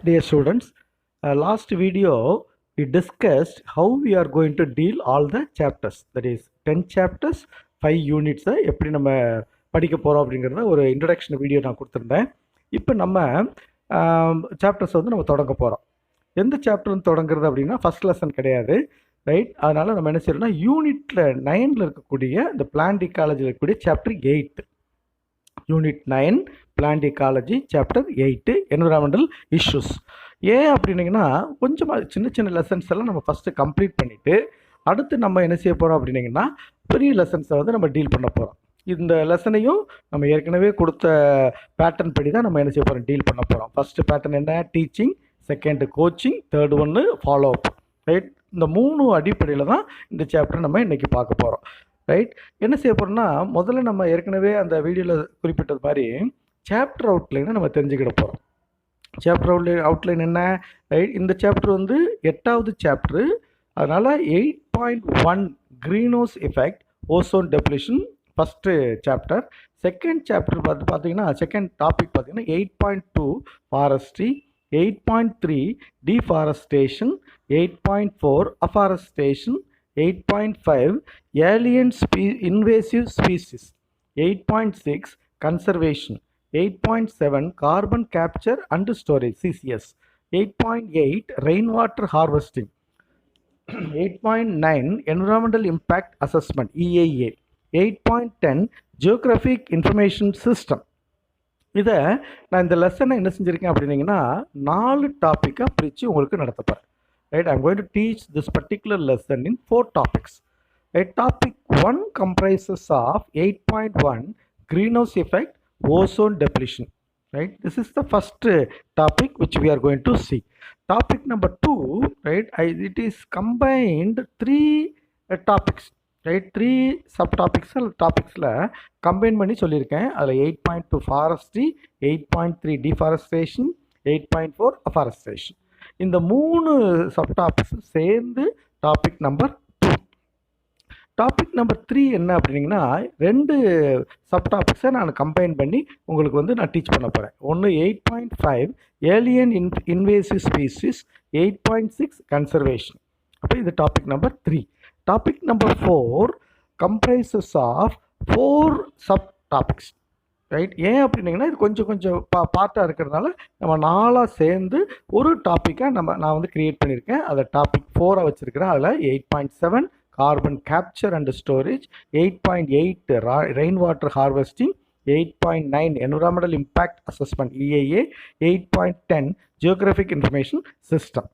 Dear students, last video we discussed how we are going to deal all the chapters, that is 10 chapters 5 units எப்படி நம்ம படிக்க போகிறோம் அப்படிங்கிறத ஒரு introduction video நான் கொடுத்துருந்தேன். இப்போ நம்ம சாப்டர்ஸ் வந்து நம்ம தொடங்க போகிறோம். எந்த சாப்டர்னு தொடங்குறது அப்படின்னா ஃபஸ்ட் லெசன் கிடையாது, ரைட்? அதனால் நம்ம என்ன செய்யறோம்னா யூனிட்டில் 9ல் இருக்கக்கூடிய இந்த பிளான்ட் இக்காலஜியில் இருக்கக்கூடிய chapter 8, unit 9 plant ecology chapter 8 environmental issues. ஏன் அப்படின்னீங்கன்னா கொஞ்சமாக சின்ன சின்ன லெசன்ஸ் எல்லாம் நம்ம ஃபஸ்ட்டு கம்ப்ளீட் பண்ணிவிட்டு அடுத்து நம்ம என்ன செய்ய போகிறோம் அப்படின்னீங்கன்னா பெரிய லெசன்ஸை வந்து நம்ம டீல் பண்ண போகிறோம். இந்த லெசனையும் நம்ம ஏற்கனவே கொடுத்த பேட்டர்ன் படி தான் நம்ம என்ன செய்ய போகிறோம், டீல் பண்ண போகிறோம். ஃபஸ்ட்டு பேட்டர்ன் என்ன, டீச்சிங், செகண்டு கோச்சிங், தேர்டு ஒன்று ஃபாலோ அப், ரைட்? இந்த 3 அடிப்படையில் தான் இந்த சாப்டர் நம்ம இன்றைக்கி பார்க்க போகிறோம், ரைட்? என்ன செய்ய போகிறோம்னா முதல்ல நம்ம ஏற்கனவே அந்த வீடியோவில் குறிப்பிட்டது மாதிரி சாப்டர் அவுட்லைனை நம்ம தெரிஞ்சுக்கிட போகிறோம். சாப்டர் அவுட்லைன் என்ன, ரைட்? இந்த சாப்டர் வந்து 8வது சாப்டரு, அதனால் 8.1 க்ரீன்ஹவுஸ் effect ozone depletion first chapter. Second chapter பார்த்தீங்கன்னா செகண்ட் டாபிக் பார்த்தீங்கன்னா 8.2 forestry, 8.3 deforestation, 8.4 afforestation, 8.5 alien invasive species, 8.6 conservation, 8.7 carbon capture and storage CCS, 8.8 rainwater harvesting, 8.9 environmental impact assessment EIA, 8.10 geographic information system. இதை நான் இந்த லெசனை என்ன செஞ்சுருக்கேன் அப்படின்னீங்கன்னா 4 டாப்பிக்காக பிரித்து உங்களுக்கு நடத்தப்பேன், right? I'm going to teach this particular lesson in 4 topics, right? Topic 1 comprises of 8.1 greenhouse effect ozone depletion, right? This is the first topic which we are going to see. Topic number 2, right? It is combined 3 topics, right? 3 subtopics டாபிக்ஸில் combine பண்ணி சொல்லியிருக்கேன். அதில் 8.2 forestry, 8.3 deforestation, 8.4 afforestation, இந்த 3 சப்டாபிக்ஸும் சேர்ந்து topic number 2. Topic number 3 என்ன அப்படின்னீங்கன்னா 2 சப்டாபிக்ஸை நான் combine பண்ணி உங்களுக்கு வந்து நான் டீச் பண்ண போகிறேன். ஒன்று 8.5 ஏலியன் இன்வேசிவ் ஸ்பீசிஸ், 8.6 கன்சர்வேஷன். அப்போ இது topic number 3. Topic number 4 comprises of 4 sub topics, right? ஏன் அப்படின்னீங்கன்னா இது கொஞ்சம் கொஞ்சம் பார்ட்டாக இருக்கிறதுனால நம்ம 4ஆக சேர்ந்து ஒரு டாப்பிக்காக நான் வந்து க்ரியேட் பண்ணியிருக்கேன். அதை டாபிக் 4ஆக வச்சுருக்கிறேன். அதில் 8.7 carbon capture and storage, 8.8 rain water harvesting, 8.9 environmental impact assessment EIA, 8.10 geographic information system.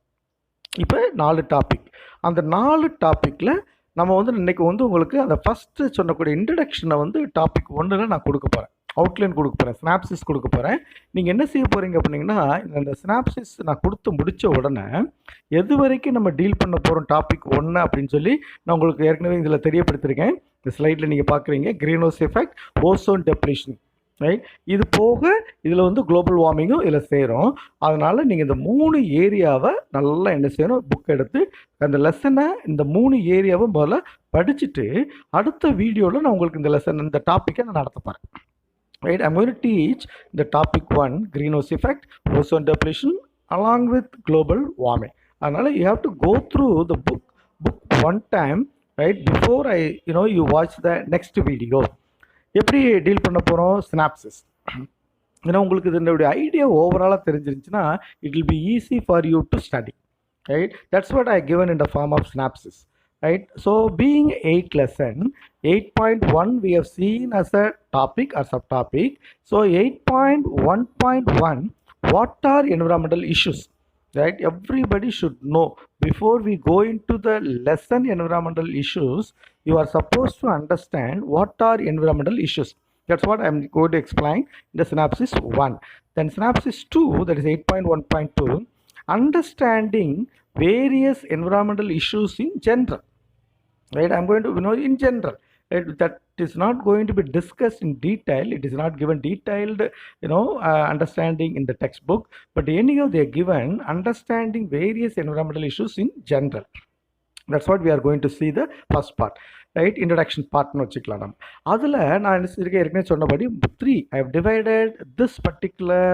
இப்போ 4 டாபிக். அந்த 4 டாப்பிக்கில் நம்ம வந்து இன்றைக்கி வந்து உங்களுக்கு அந்த ஃபஸ்ட்டு சொன்னக்கூடிய இன்ட்ரடக்ஷனை வந்து டாபிக் 1ல் நான் கொடுக்க போகிறேன், அவுட்லைன் கொடுக்க போகிறேன், ஸ்னாப்சிஸ் கொடுக்க போகிறேன். நீங்கள் என்ன செய்ய போகிறீங்க அப்படின்னா இந்த ஸ்னாப்சிஸ் நான் கொடுத்து முடித்த உடனே எது வரைக்கும் நம்ம டீல் பண்ண போகிறோம் டாபிக் 1 அப்படின்னு சொல்லி நான் உங்களுக்கு ஏற்கனவே இதில் தெரியப்படுத்திருக்கேன். இந்த ஸ்லைடில் நீங்கள் பார்க்குறீங்க க்ரீன்ஹவுஸ் எஃபெக்ட் ஓசோன் டெப்ளிஷன், ரைட்? இது போக இதில் வந்து குளோபல் வார்மிங்கும் இதில் சேரும். அதனால் நீங்கள் இந்த 3 ஏரியாவை நல்லா என்ன செய்யணும், புக் எடுத்து அந்த லெசனை இந்த 3 ஏரியாவை முதல்ல படிச்சுட்டு அடுத்த வீடியோவில் நான் உங்களுக்கு இந்த லெசன் இந்த டாப்பிக்கை நான் நடத்த போகிறேன், right? I'm going to teach the topic 1 greenhouse effect ozone depletion along with global warming. அதனால் you have to go through the book one time, right, before you watch the next video. எப்படி deal பண்ண போகிறோம் synopsis, ஏன்னா உங்களுக்கு இதனுடைய idea ஓவராலாக தெரிஞ்சிருந்துச்சுன்னா it will be easy for you to study, right? That's what I given in the form of synopsis, right? So being 8 lesson, 8.1 we have seen as a topic or subtopic. So 8.1.1 what are environmental issues, right? Everybody should know before we go into the lesson environmental issues, you are supposed to understand what are environmental issues. That's what I'm going to explain in the synopsis 1. Then synopsis 2, that is 8.1.2, understanding various environmental issues in general, right? I'm going to in general, right? That is not going to be discussed in detail. It is not given detailed understanding in the textbook, but anyhow they are given understanding various environmental issues in general. That's what we are going to see the first part, right? Introduction part nu vechikalam nam adula na irukku sonnabadi 3 I have divided this particular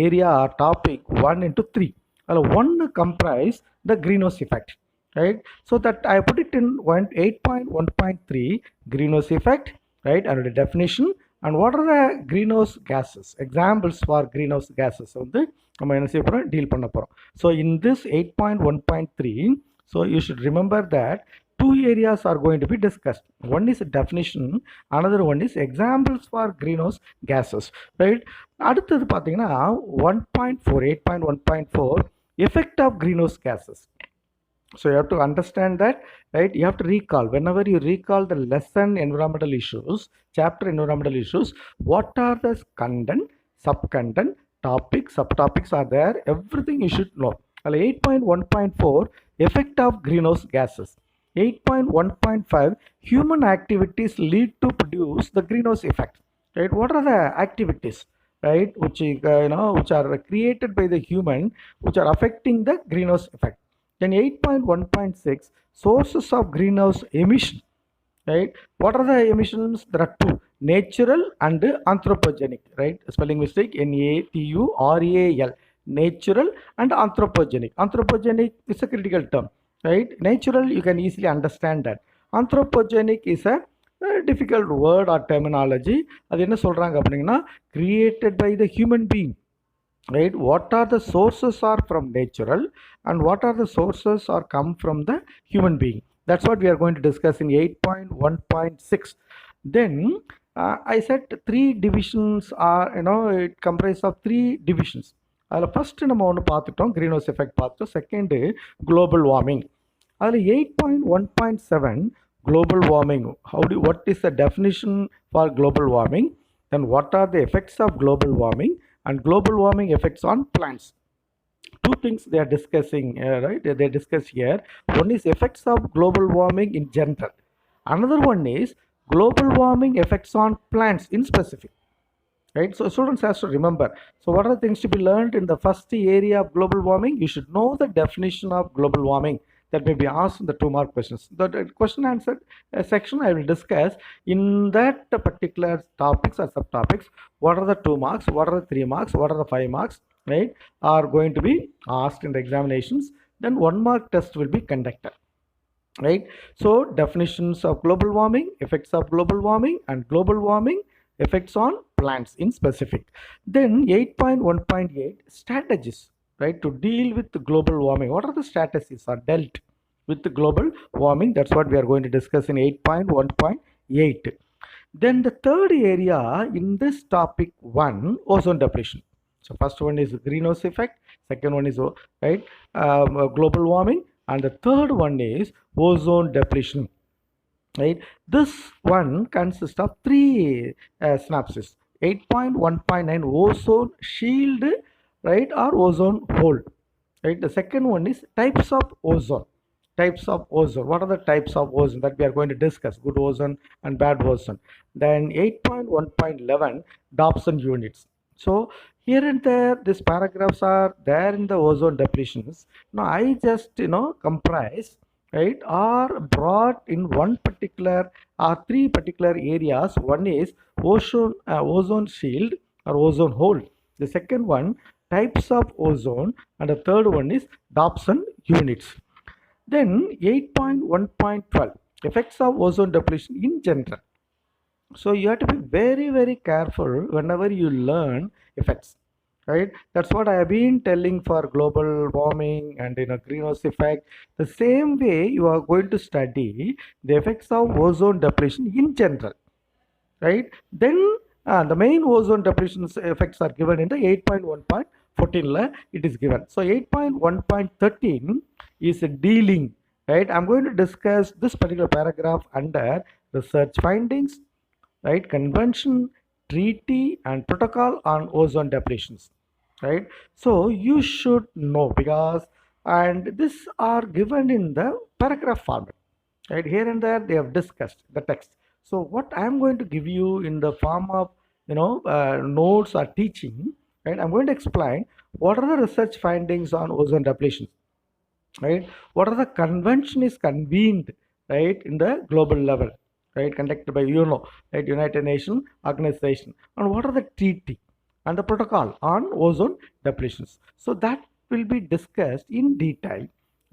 area or topic 1 into 3. one comprise the greenhouse effect, right? So that I put it in 8.1.3 greenhouse effect, right? And the definition and what are the greenhouse gases, examples for greenhouse gases வந்து நம்ம என்ன செய்ய போறோம் deal பண்ண போறோம். So in this 8.1.3, so you should remember that two areas are going to be discussed. One is definition, another one is examples for greenhouse gases, right? அடுத்தது பார்த்தீங்கன்னா 1.4 8.1.4 effect of greenhouse gases. So you have to understand that, right? You have to recall, whenever you recall the lesson environmental issues, chapter environmental issues, what are the content, subcontent, topics, subtopics are there, everything you should know. 8.1.4 effect of greenhouse gases. 8.1.5 human activities lead to produce the greenhouse effect, right? What are the activities, right, which which are created by the human, which are affecting the greenhouse effect? Then 8.1.6 sources of greenhouse emission, right? What are the emissions? There are two, natural and anthropogenic, right? Spelling mistake, natural, natural and anthropogenic. Anthropogenic is a critical term, right? Natural, you can easily understand that. Anthropogenic is a difficult word or terminology. அது என்ன சொல்றாங்க அப்படின்னா created by the human being, right? What are the sources are from natural and what are the sources are come from the human being? That's what we are going to discuss in 8.1.6. Then I said three divisions are, it comprises of three divisions. அதில் first நம்ம ஒன்று பார்த்துட்டோம், green house effect பார்த்தோம். Second global warming. அதில் 8.1.7 global warming. What is the definition for global warming? Then what are the effects of global warming and global warming effects on plants? Two things they are discussing, right? They discuss here. One is effects of global warming in general. Another one is global warming effects on plants in specific, right? So students has to remember. So what are the things to be learned in the first area of global warming? You should know the definition of global warming. That may be asked in the 2-mark questions. The question answer section I will discuss in that particular topics or subtopics. What are the 2 marks? What are the 3 marks? What are the 5 marks? Right? Are going to be asked in the examinations. Then 1-mark test will be conducted. Right? So definitions of global warming, effects of global warming, and global warming effects on plants in specific. Then 8.1.8 strategies, right, to deal with the global warming. What are the strategies are dealt with the global warming? That's what we are going to discuss in 8.1.8. Then the third area in this topic 1, ozone depletion. So first one is greenhouse effect, second one is global warming, and the third one is ozone depletion, right? This one consists of 3 synopses. 8.1.9 ozone shield, right, or ozone hole, right? The second one is types of ozone. Types of ozone. What are the types of ozone that we are going to discuss? Good ozone and bad ozone. Then 8.1.11 Dobson units. So here and there these paragraphs are there in the ozone depletions. Now I just comprise, right, are brought in one particular or 3 particular areas. One is ozone shield or ozone hole. The second one, types of ozone, and the third one is Dobson units. Then 8.1.12 effects of ozone depletion in general. So you have to be very, very careful whenever you learn effects, right? That's what I have been telling for global warming and greenhouse effect. The same way you are going to study the effects of ozone depletion in general, right? Then the main ozone depletion effects are given in the 8.1.14 it is given. So 8.1.13 is dealing, right? I'm going to discuss this particular paragraph under research findings, right, convention, treaty, and protocol on ozone depletions, right? So you should know, because and this are given in the paragraph format, right? Here and there they have discussed the text. So what I am going to give you in the form of notes or teaching, right? I'm going to explain what are the research findings on ozone depletion, right? What are the convention is convened, right, in the global level, right, conducted by right, United Nations organization, and what are the treaty and the protocol on ozone depletions. So that will be discussed in detail,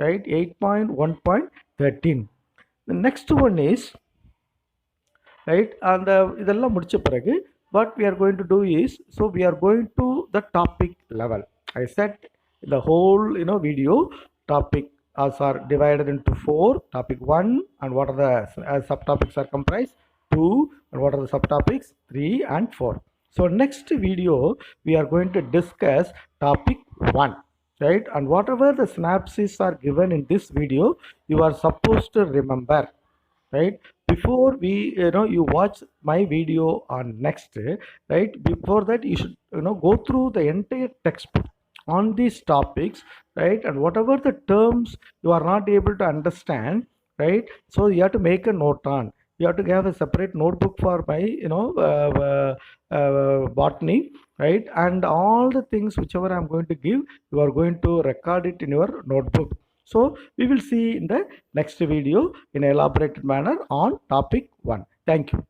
right? 8.1.13. The next one is, right, and இதெல்லாம் முடிச்ச பிறகு what we are going to do is, so we are going to the topic level. I said the whole video topic as are divided into 4. Topic 1 and what are the subtopics are comprised, 2 and what are the subtopics, 3 and 4. So next video we are going to discuss topic 1, right? And whatever the synapses are given in this video, you are supposed to remember, right? Before we you watch my video on next, right, before that you should go through the entire textbook on these topics, right? And whatever the terms you are not able to understand, right, so you have to make a note on, you have to have a separate notebook for my botany, right? And all the things whichever I'm going to give, you are going to record it in your notebook. So we will see in the next video in elaborated manner on topic 1. Thank you.